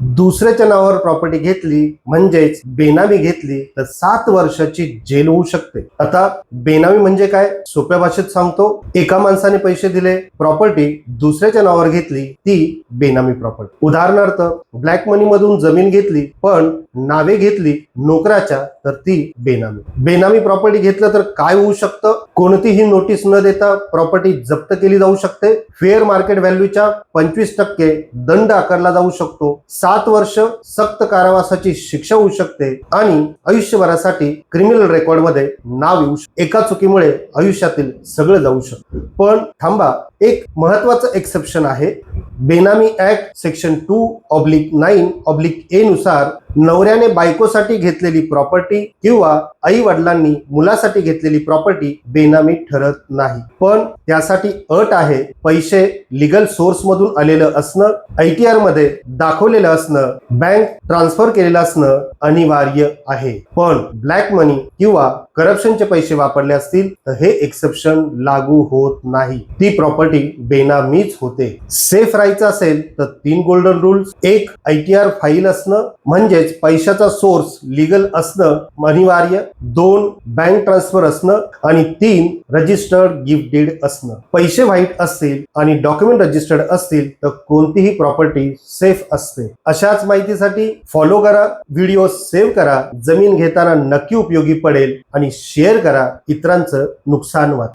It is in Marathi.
दुसऱ्याच्या नावावर प्रॉपर्टी घेतली म्हणजेच बेनामी घेतली तर 7 वर्षाची जेल होऊ शकते। आता बेनामी म्हणजे काय सोप्या भाषेत सांगतो, एका माणसाने पैसे दिले, प्रॉपर्टी दुसऱ्याच्या नावावर घेतली, ती बेनामी प्रॉपर्टी। उदाहरणार्थ ब्लॅक मनी मधून जमीन घेतली पण नावे घेतली नोकराच्या, तर ती बेनामी। बेनामी प्रॉपर्टी घेतलं तर काय होऊ शकतं, कोणतीही नोटीस न देता प्रॉपर्टी जप्त केली जाऊ शकते, फेअर मार्केट व्हॅल्यूच्या 25% दंड आकारला जाऊ शकतो, 7 वर्ष सक्त कारावासाची शिक्षा होऊ शकते आणि आयुष्यभरासाठी क्रिमिनल रेकॉर्ड मध्ये नाव येऊ शकते। एका चुकीमुळे आयुष्यातील सगळं जाऊ शकतं। पण थांबा, एक महत्वाचं एक्सेप्शन आहे। बेनामी ऍक्ट सेक्शन 2/9/A नुसार नवऱ्याने बायकोसाठी घेतलेली प्रॉपर्टी किंवा आई वडिलांनी मुलासाठी घेतलेली प्रॉपर्टी बेनामी ठरत नाही, पण त्यासाठी अट आहे, पैसे लीगल सोर्स मधून आलेलं असणं, ITR मध्ये दाखवलेलं असणं, बँक ट्रान्सफर केलेलं असणं अनिवार्य आहे। पण ब्लॅक मनी किंवा करप्शनचे पैसे वापरले असतील तर हे एक्सेप्शन लागू होत नाही, ती प्रॉपर्टी बेनामीच होते। सेफ राहायचं असेल तर 3 गोल्डन रूल्स, 1 ITR फाईल असणं म्हणजेच पैशाचा सोर्स लीगल असणं अनिवार्य, 2 बँक ट्रान्सफर असणं आणि 3 रजिस्टर्ड गिफ्ट डीड असणं। पैसे व्हाईट असतील आणि डॉक्युमेंट रजिस्टर्ड असतील तर कोणतीही प्रॉपर्टी सेफ असते। अशाच माहितीसाठी फॉलो करा, व्हिडिओ सेव्ह करा, जमीन घेताना नक्की उपयोगी पडेल आणि शेअर करा, इतरांचं नुकसान वाचवा।